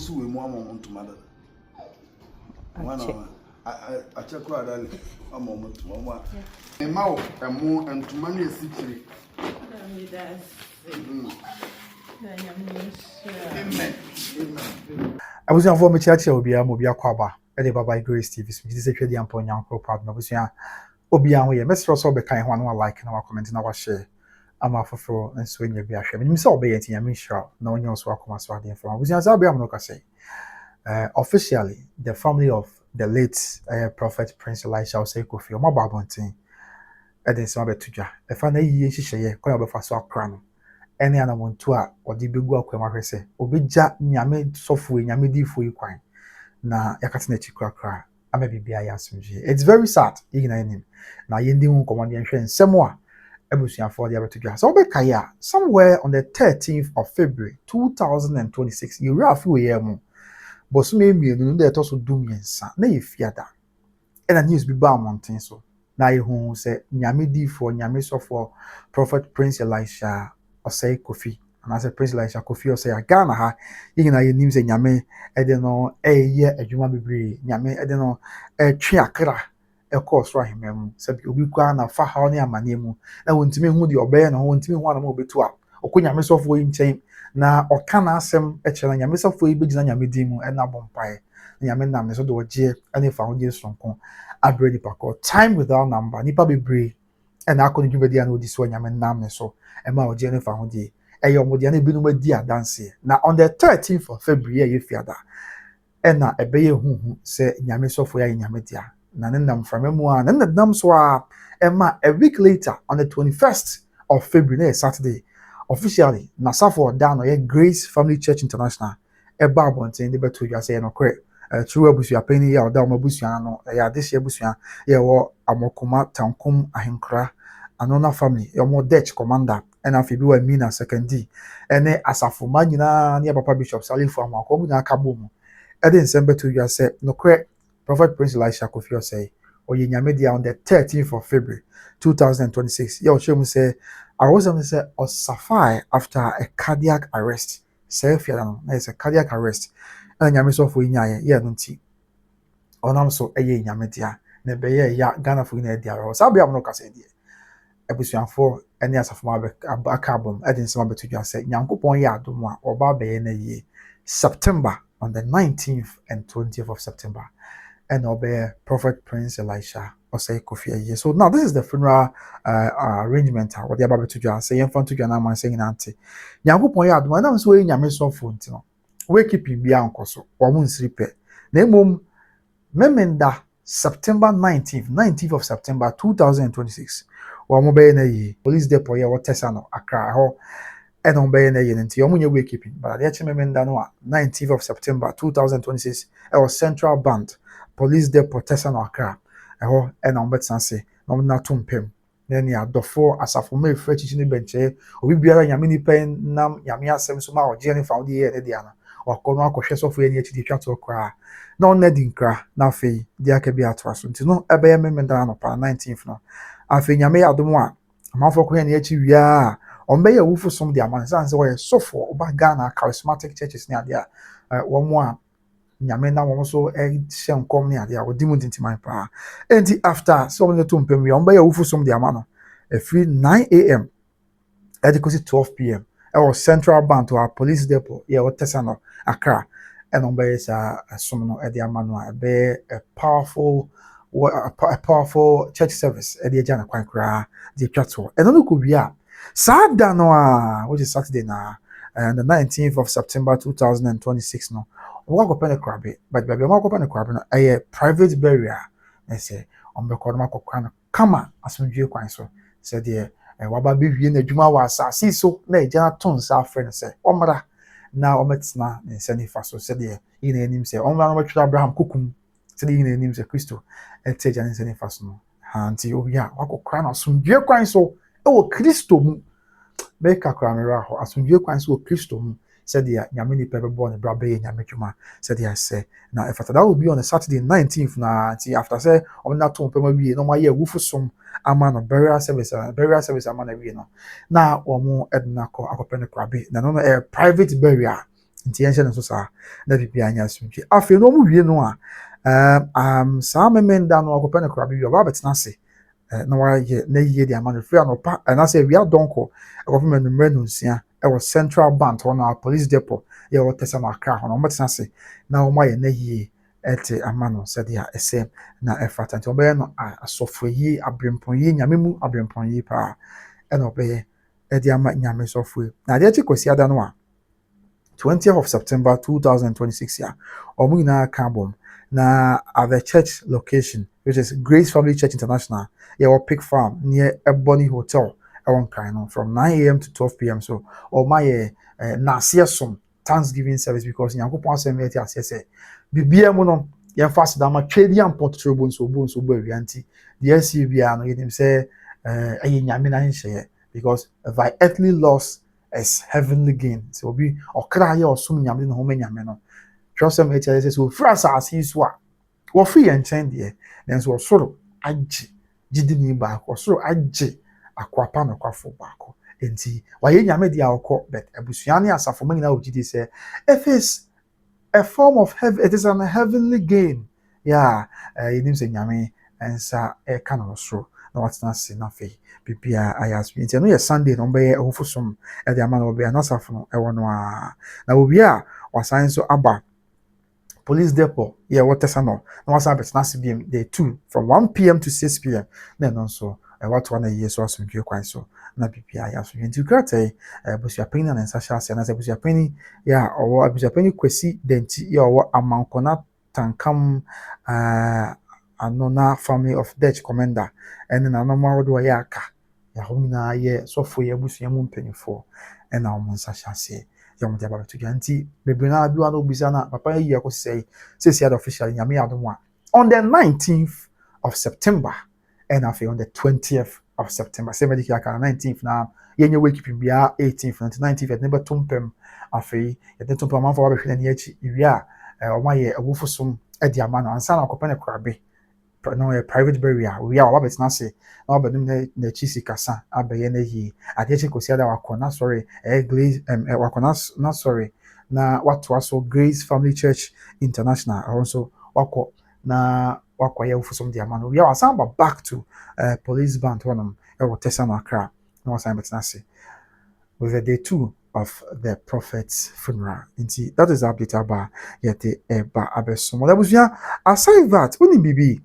also we more moment to mother. I check what a moment to mama. A mouth and more and to money a city. I was informed that church will be a mobile kwaba. Ede baba Grace TV. This is a trade and point young proud. No, we Obian we. Mr. Russell be kind one like na comment na share. I'm a for and swing your beer share. Me so be it in M0urn. No one else will come as well. From we say Zabia no say. Officially, the family of the late prophet Prince Elisha will say Kofi o mababontin. Ede se mabetuja. E fa na yiye hihye kwa be fa so Accra no. Ene anamontu a odi begu akwam ahwese. Obegya nyame sofo nyame difo yi kwan. Na yakati na chikrakra ama bibia ya asumje. It's very sad igina enim. Na yendi hu command yen hwe nsemo a ebusuafo de abetudwa. So be kaya somewhere on the 13th of February 2026 you rafi we yemu. Bosume emienu no de etoso dumiensa na yefiada. Ena news bi ba mountain so. Na yehu se nyame difo nyame sofo prophet Prince Elisha osei Kofi and as a Prince Elisha Kofi osei Ghana ha igina ye nim se nyame ede no eye adwuma bebre nyame ede no twe Accra course right him se bi obi kwa na fa ha ne amane mu na wontimi hu de obeye no wontimi hu ana ma obetu a okonyame sofo yi nchen na oka na asem na nyame sofo yi begina nyame di mu na bompae nyame nam ne so de oje ene fa ho je sonko abredi pako time without number nipa bebre na akọ ne dwumadi ana odi so nyame nam ne so ema oje ne fa ho die eyomode na binu madi adanse na on the 13th of February ye fiada na ebeye huhu se nyame sofo ya nyame dia na ne nam framamu a na nam so a ema a week later on the 21st of February na Saturday officially na safo da no ye Grace Family Church International eba abonten de beto ya se no kre true abusua pani ya oda omabusua no ya dehye abusua ye wo amokoma tankum ahenkra anona family yomo Dutch commander and afi bi wa mina second D ene asafo ma nyina ne papa bishop Salifu amakomu na akabom ede nsembe to you say no kre prophet Prince Elisha Kofi say oye nyame dia on the 13th of February 2026 ya ochemu say I was on say osafai after a cardiac arrest say fiada no is a cardiac arrest and nyame so fo nyaye ye no nti onam so eye nyame dia na be ye ya Ghana fo na dia ro sabe am no kase die ebusuafo ene asafo aka abom ede nsema betudwa se nyankopon ye adom a oba be ye na ye September on the 19th and 20th of September and obey prophet Prince Elisha osei Kofi ye. So now this is the funeral arrangement what the about betudwa se yemfa tudwa na man saying anti nyankopon ye adom na so ye nyame sofo nti no we keep bia nkoso wo mu nsripe na emom memenda September 19th of September 2026 Wamo be na yi police depot ya wotesa no Accra ho e no be na yi nti omo nye we keeping but the chememenda no 19th of September 2026 e was Central Band police depot tesa no Accra ho e na mbetsan se no na tumpem na ni adofo asafo me fra chichi ni benche obi biara nyame ni pen nam nyame asem so ma oje ni found ye ne dia na wakono akohwe sofo ye ni echi di twato kra na on na di nkra na fe di aka bi atwaso nti no ebe ye memenda no pa 19th no afi nyame adom a amanfo ko ne echi wia ombe ya wufu som de aman sanse wo ye sofo oba Ghana charismatic churches ne ade a wo mo a nyame na wo so hye nkom ne ade a odi mu ntintiman pa enti after so ne to mpem wia ombe ya wufu som de aman no free 9 a.m. at 12 p.m. was Central Band to our police depot yeah what tesano Accra and ombe ya som no e de aman no be a powerful church service at the Jana Kwankra, the Chateau. And no could be a Sada no, which is Saturday now, and the 19th of September 2026. No, walk up on a crabby, but baby, walk up on a crabby, a private burial. I say, on the corner of Crown, come on, as soon as you so said the Wababi in the Juma was see so, nay, Jana Tons, our friend say, Omara, now Ometsna, and Sani Faso said, yeah, in him say, Omara Abraham Kukum. Sedi ne nim se Kristo eteja ne sene faso no anti obi a wakokra na asomdwe kwan so e wo Kristo mu be kakra mera ho asomdwe kwan so wo Kristo mu sedi ya nyame ni pebe bo ne bra be nyame dwuma sedi ya se na efata that will be on the Saturday 19th na anti after say o na to pema wie no ma ye wufusom ama no burial service ama na wie no na o mo edna ko akopene krabe na no private burial nti yɛnhyɛ no so saa na biribi anya asomdwe afei no ɔmo wie no a saa memenda no akɔpɛ no kora bi ɔba abɛtena ase na wayɛ na yie de ama no firi anɔpa anaasɛ awia dɔnkɔ ɛkɔpem anwummerɛ no nsia ɛwɔ central bank hɔ no a police depot yɛ wɔtɛ sɛ no Accra hɔ no ɔmɔtena ase na ɔmo ayɛ na yie ɛte ama no sɛdeɛ ɛsɛ na ɛfata nti ɔbɛyɛ no asɔfo yie abrempɔn yie nyame mu abrempɔn yie paa ɛna ɔbɛyɛ ɛde ama nyame sɔfo yi na adeɛ kye kwasi ada no a 20th of September 2026 ya ɔmo nyinaa ka bom na at the church location which is Grace Family Church International yɛwɔ Pig Farm near Ebony Hotel ɛwɔ Nkran no from 9 a.m. to 12 p.m. so ɔmo ayɛ n'aseɛ som Thanksgiving service because nyankopɔn asɛm yɛ ti aseɛ sɛ bibia mu no yɛmfa asedama twɛdi ampɔ totoro bo nso bo awia nti deɛ asi biara no yɛnim sɛ ɛyɛ nyame na nhyɛyɛ because thy earthly loss is heavenly gain so obi ɔkra yɛ ɔsom nyame no homa nyame no twɛsɛm ɛti aseɛ sɛ ofiri asase yi so a wɔfiri yɛn nkyɛn deɛ nanso ɔsoro agye gyidini baako ɔsoro agye akwapa no kwafo baako enti wayɛ nyame deɛ ɔkɔ but abusua ne asafo ma nyinaa wɔgyidi sɛ if it's a form of heaven it is an heavenly gain yeah yɛnim sɛ nyame nsa ɛka no ɔsoro na watena ase na afei bibia ayɛ asomdwe nti ɛno yɛ Sunday na ɔbɛyɛ ɛhofo som ɛde ama no ɔbɛyɛ n'asafo no ɛwɔ no a na owie a wasan nso aba police depot yɛ wɔtɛ sa no na wasan abɛtena ase biem day 2 from 1 p.m. to 6 p.m. na ɛno nso ɛwatoa na yie so asomdwe kwan so na bibia ayɛ asomdwe nti krataa abusuapanyin na ne nsa hyɛ ase na sɛ abusuapanyin yɛ a ɔwɔ abusuapanyin kwasi dɛnti yɛ ɔwɔ amankona tankam Anona family of Dutch commander ɛne nanom ahodoɔ yɛ aka yɛhɔ nyinaa yɛ sɔfo yɛ abusua mu mpanyinfoɔ ɛna wɔn nsa hyɛ aseɛ yɛ wɔn de aba bɛto dwa nti bebree naa bi wa na obisa na papa yi yɛ kɔsɛ sɛsi ada official nyame yɛ adom a on the 19th of September ɛna afei on the 20th of September sɛ mɛdi kaka 19th na yɛnyɛ wake keeping bia 18th na 19th yɛde ne bɛto mpɛm afei yɛde to mpɛm amanfoɔ abɛhwɛ n'ani akyi iwie a wɔn ayɛ awufo som ɛde ama no ansa na akɔpɛ ne korabe no a private burial we are wabɛtena ase na wabɛdum n'akyi sikasa abɛyɛ na yie adeɛ kye kɔsi ada wakɔ na sorry Grace wakɔ na sorry na watoa so Grace Family Church International also wakɔ na wakɔ yɛ ufusom de ama no we are wasan ba back to police band hɔnom ɛwɔ Tesa na Accra na wasan bɛtena ase with the day 2 of the prophet's funeral. Indeed, that is the update about yet the abesom. Abusua aside that, only bibi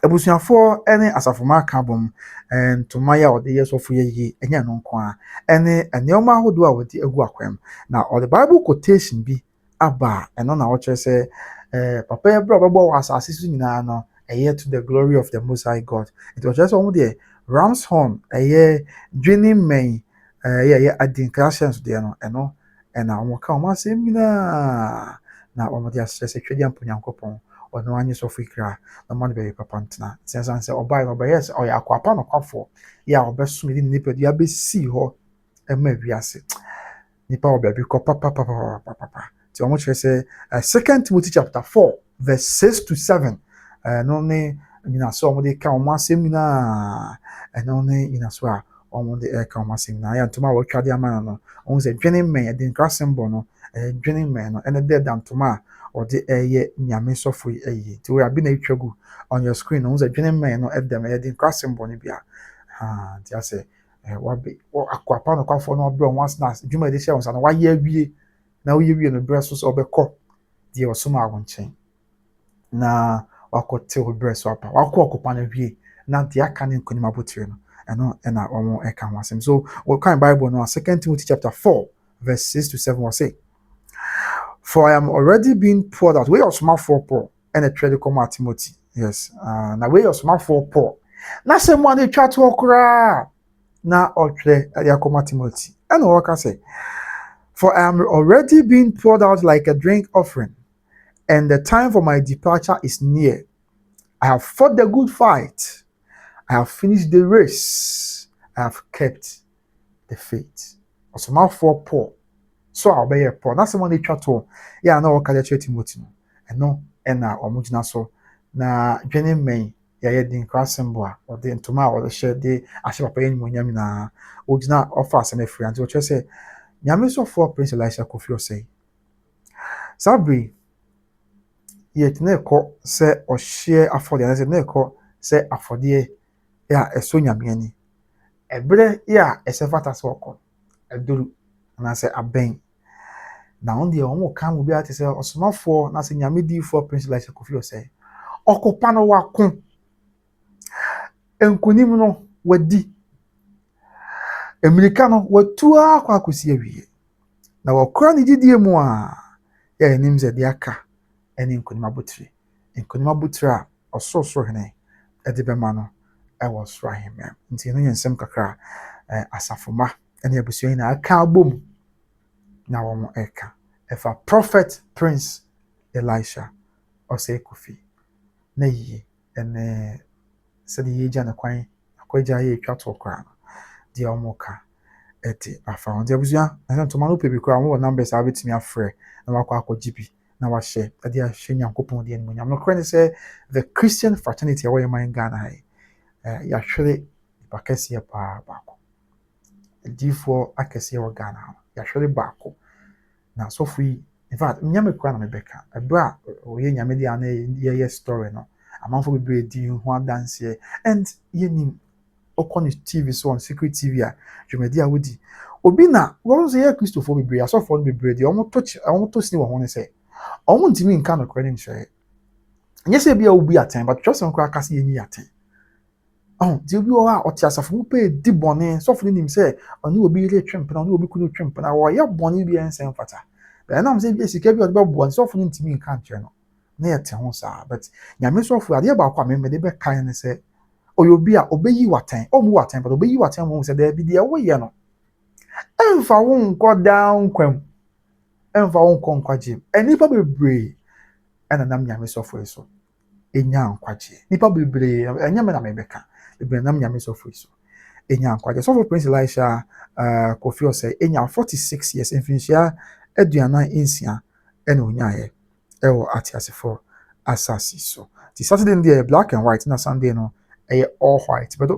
abusuafoɔ ɛne asafoma kabom ntomaya ɔde yɛ sɔfo yɛ yi ɛnyɛ no nko a ɛne nneɛma ahodoɔ a wɔde agu akwam na ɔde Bible quotation bi aba ɛno na wɔkyerɛ sɛ papa yɛ bro bɛbɔ wɔ asase so nyinaa no ɛyɛ to the glory of the Most High God. It was just wɔn deɛ ram's horn ɛyɛ dwini mmɛn yɛ adinkration deɛ no ɛno ɛna wɔn ka wɔn asɛm nyinaa na wɔn de ahyɛ sɛ twɛdi amponyankopɔn ɔno anye sɔfo ikra na man bɛyɛ papa ntena sensan sɛ ɔbaa no ɔbɛyɛ sɛ ɔyɛ akwapa no kwafo yɛ a ɔbɛsom di nipa de abɛsi hɔ ɛma wiase nipa ɔbɛbi kɔ papa ti ɔmo kyerɛ sɛ 2 Timothy chapter 4 verse 6 to 7 no ne nyina so ɔmo de ka ɔmo asɛm nyinaa ɛno ne nyina so a ɔmo de ka ɔmo asɛm nyinaa yɛ ntoma a wɔtwa de ama no ɔmo sɛ dwene mmɛn ɛde nkra symbol no dwene mmɛn no ɛne dɛ da ntoma a ɔde ɛyɛ nyame sɔfo yi ɛyɛ ti wo abi na etwa gu on your screen ɔmo sɛ dwene mmɛn no ɛdɛm ɛde nkra symbol no bi a ti asɛ wabe akwapa no kwafo no ɔbrɛ ɔmo asena dwuma ɛde hyɛ ɔmo sa na wayɛ awie na woyɛ wie no brɛ so sɛ ɔbɛkɔ deɛ ɔsom a wɔn nkyɛn na wakɔ te hɔ brɛ so apa wakɔ ɔkopa no awie na deɛ aka ne nkonim abotire no ɛno ɛna ɔmo ɛka ho asɛm so wɔkan Bible no a 2 Timothy chapter 4 verse 6 to 7 wɔ sɛ for I am already being poured out. We are smart for Paul and a trade come at Timothy. Yes. Now we are smart for Paul. Now someone they try to okra. Now or trade at come at Timothy. And what can say? For I am already being poured out like a drink offering, and the time for my departure is near. I have fought the good fight. I have finished the race. I have kept the faith. Smart for Paul. So I'll be Paul. That's the one they try to. Yeah, I know what can Timothy. I know, and now or mujina so. Na Jenny May, yeah, the cross symbol or the tomorrow or the shed day. I shall pay when Yamina. Ujina offers and a friend. Which I say, Yamiso for Prince Elisha Kofi say. Sabri yet ne ko se o share afford and say ne ko se affordie ya eso nyame ani ebre ya esefata so ko eduru na se aben na on de omo kan mo bi ati se osomafo na se nyame di for prince Elisha Kofi o say okopa no wako enkunim no wadi America no watu akwa akosi awie na wakura ne gidie mu a ya enim ze de aka ene nkunim abotire a ososoro hene ede bema no e wo soro ahemem nti no yensem kakra asafoma ene abusuani na aka abom na wo mo eka efa prophet prince Elisha ose Kofi na yi ene se de yeja na kwan akwaja ye twa to kra no de omoka eti afa on de abusua na ntoma no pebi kra wo numbers abetimi afre na wakwa akwajibi na wahye ade ahye nyankopon de enmunyam no kra ne say the Christian fraternity away man Ghana hai ya hwere bakase pa bako difo akase wa Ghana ya hwere bako na so free in fact nyame kra na mebeka ebra oye nyame de ana ye story no amanfo bebre di ho adanse and yenim okoni TV so on secret TV a dwumadi a wodi obi na wo so ye Christopher bebre asofo no bebre di omo to sini wo ho ne say omo ntimi nka no kra ne nhwe nyese bia obi aten but trust on kra kase yenyi aten di obi o a oti asafo mu pe di bone sofo ni nim say oni obi re twempena oni obi kunu twempena wo ye bone bi ensem fata be na am say bi sika bi o be bone sofo ni ntimi nka nche no na ye te ho sa but nyame sofo ade ba kwa me de be kan ne say oyobi a obeyi waten omu waten but obeyi waten mo say da bi de wo ye no emfa wo nko down kwam emfa wo nko nkwaje enipa bebre ena nam nyame sofo eso enya nkwaje nipa bebre enya me na mebeka bebre nam nyame sofo eso enya nkwaje sofo prince Elisha Kofi o say enya 46 years infinisia aduana insia ena onyaye ewo atiasefo asasi so the Saturday day black and white na Sunday no all white but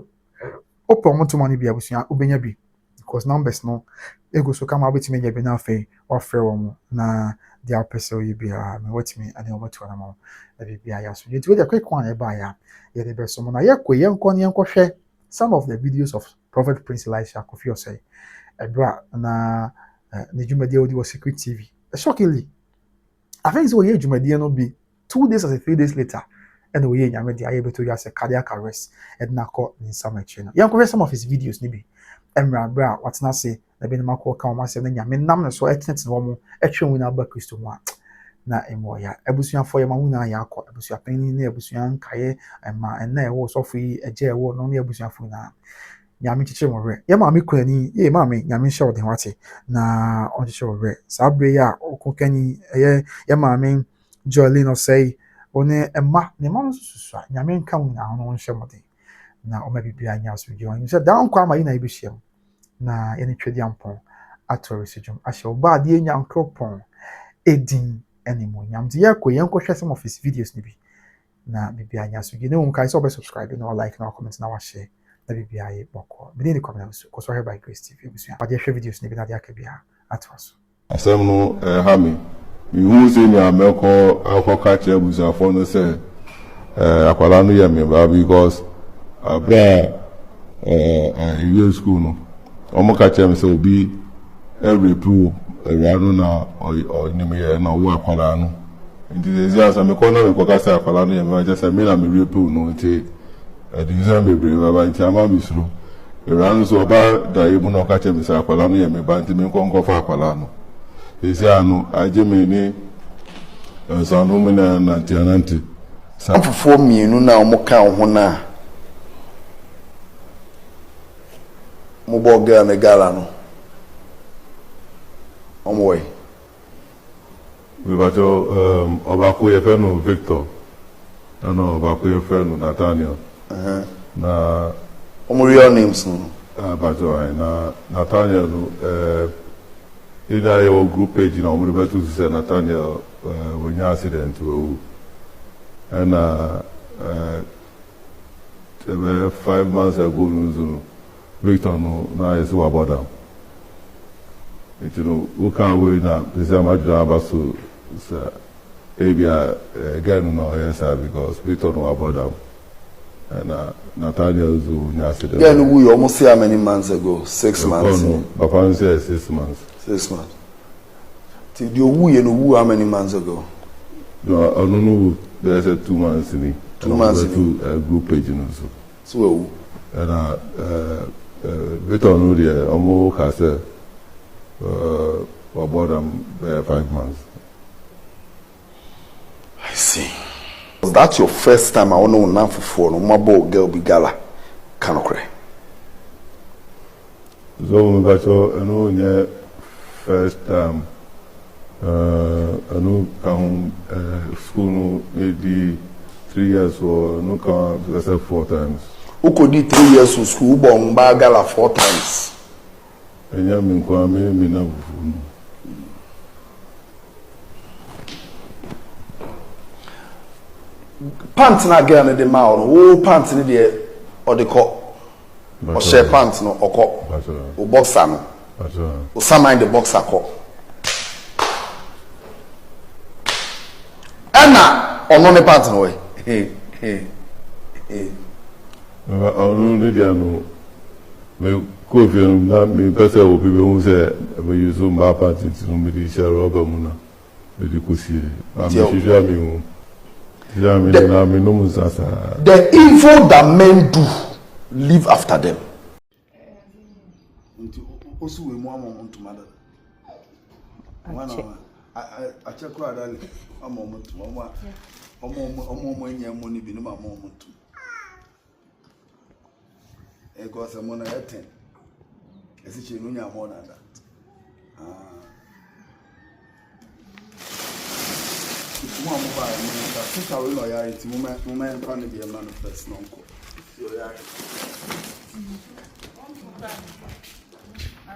open Wontumi bi abusua obenya bi because numbers no ego so kama abetime nya bi na afi ofre wo na dia opese oyi bi a me watimi ane omoto na mo na bi bia ya so you dey quick one e ba ya ye dey beso mo na ye kwe yenko ne yenko hwe some of the videos of prophet prince Elisha Kofi o say ebra na ne dwumadi odi wo secret TV shockingly I think so ye dwumadi no bi 2 days or 3 days later and we nyame de aye beto ya say cardiac arrest and na call in some action yanko some of his videos ni bi M0urn bra what na say na be na call kan ma say na nyame nam na so etnet no mo etwe wu na ba Kristo mu na emo ya abusuafo ya ma hu na ya akọ abusuapan ni abusua nkaye ma na ewo so fi eje ewo no na abusuafo na nyame chiche mo re ya ma me kwani ye ma me nyame hye de wate na on chiche mo re sa bre ya okokani ya ma me Jolino say one emma ne ma no susu nyame nka hu na ho nhye mo de na o ma bibia nya so gi on say down kwa ma yi na ibihiem na ye ne twedi ampon atorisium ahye oba de nya nkropon edin anymore nyam de yakọ yenko hwe some of his videos ni bi na bibia nya so gi ne won kai so be subscribe na like na comment na wa share na bibia ye boko bi ni comment so ko so here by Grace TV bisua ba de hwe videos ni bi na de akabia atwaso asem no ha me hu se ni ameko akọka kire busafo no se akwala no ye me ba because abra you school no omo ka kire me se obi every pool around na or ni me na wo akwala no nti ze asa me ko na me ko ka se akwala no ye me just say me na me repool no nti the reason be brave ba nti ama mi suru around so ba da ye mu na ka kire me se akwala no ye me ba nti me ko fa akwala no ezi anu ajeme ni sanu mena na tianante afofo mienu na omo kan ho na mo boga me gala no omo we bato obako ye fe no Victor no obako ye fe no Nathaniel na omo real names no bato na Nathaniel ida your group page na omo beto say Nathaniel when you accident and 5 months ago Victor no na is about them. You know, we can't wait now. This is my job as to so maybe again no yes because we don't know about them. And Nathaniel Zu Yeah, we almost see how many months ago? 6 months. No, Papa said 6 months. 6 months. Did you woo how many months ago? No, I don't know. There's a 2 months in it. 2 months in group page also. So, and we don't know the almost has about them 5 months. I see. Was that your first time? I want to know for my boy girl be gala. Canocre. So, but I know first time. I know come school maybe 3 years or no come because 4 times. Who could do 3 years to school? Bon bagala 4 times. And yeah, me na. Pants na girl in the mouth. Oh, pants in the or the cup. Or share pants no or cup. Or boxer no. Or some in the boxer cup. Anna or no pants no way. Hey. I don't know. Me go film na me person will be who say we use some bad parts to me share rubber muna. Me di kusi. The evil that men do, live after them. Also, we want to mother. I check what a moment, Mama. A moment, your money be no moment. It goes a money at 10. As if you know more than that. More mobile, I think I will loyalty. Woman can be a manifest non-co.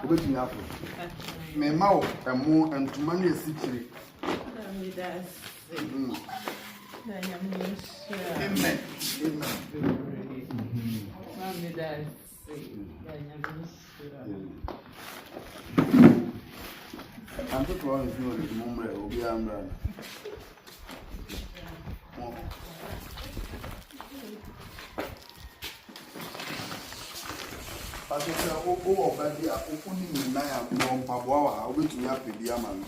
What you have? Me M0urn and to money a city. Amen. I'm just going to do the moment will be M0urn. I said, oh, baby, I open in the night from Pabua. I went to have the diamond.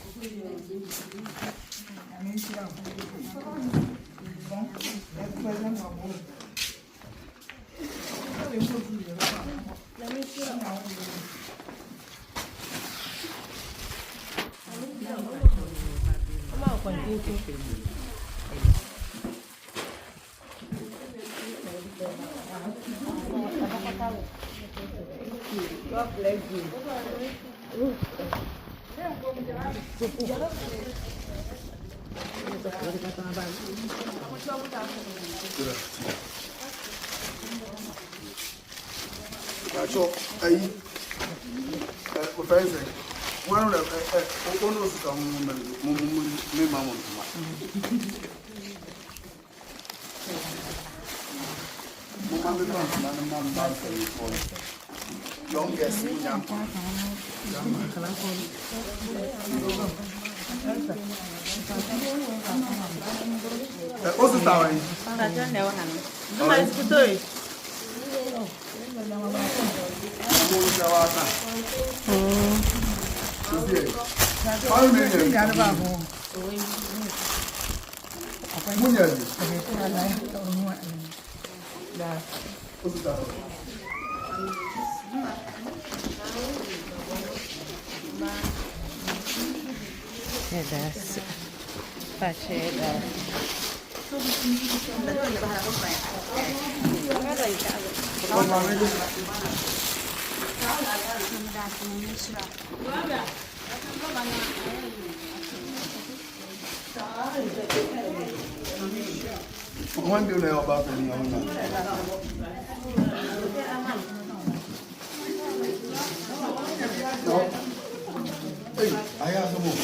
God bless you. One of the owners of youngest what's the time? I don't know. Nice to do it. One do know about the young man. Hey, I have some more.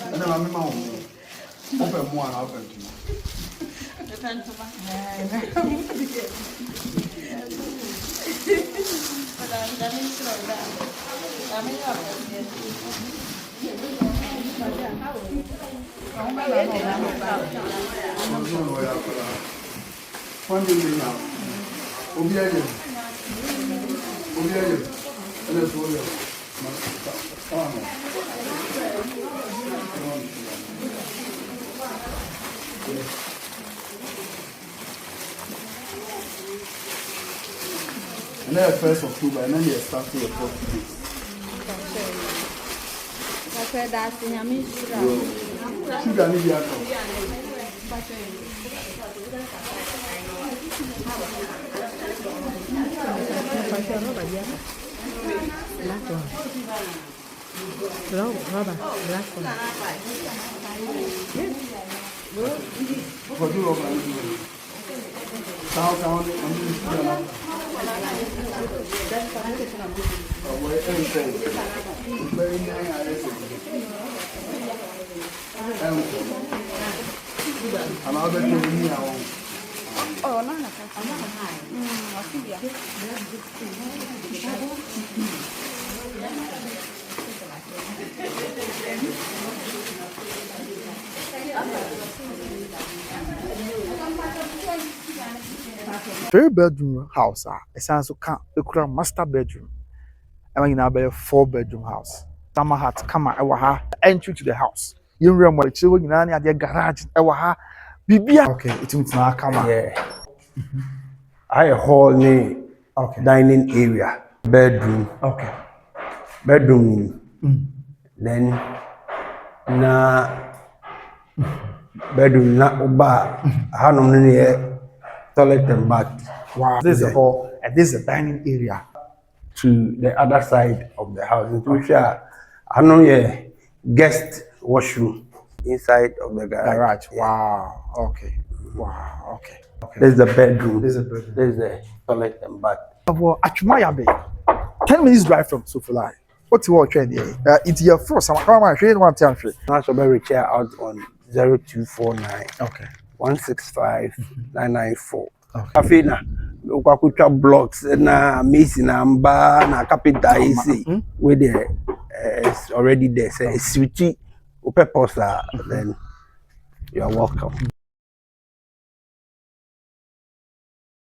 And then I'm in my home. Open one, open two. And then 1st October, and then you start to your 40 days. That's in a mixture. Sugar, need your Oh, no. Three-bedroom house. It sounds so a master bedroom. I mean, now be a 4-bedroom house. Summer hat, come on, entry to the house. You remember the children in the garage. Okay, it means now come on. Yeah. I hall ni dining area, bedroom. Okay. Bedroom. Then na bedroom na uba hanum ni toilet and bath. Wow. This is the hall and this is the dining area. To the other side of the house. Which hanum guest washroom inside of the garage. Yeah. Wow. Okay. Wow. Okay. Okay. This is the bedroom. This is the bedroom. This is the toilet and bath. Well, Achumaya Bay. 10 minutes drive from Sofulai. What's your train here? It's your first. I'm train one time. Now, so very chair out on 0249 Okay. 165 994. Okay. Afina, ukwakucha blocks na misi na amba na carpenter easy with the it's already there. Say it's switchy, then you are welcome.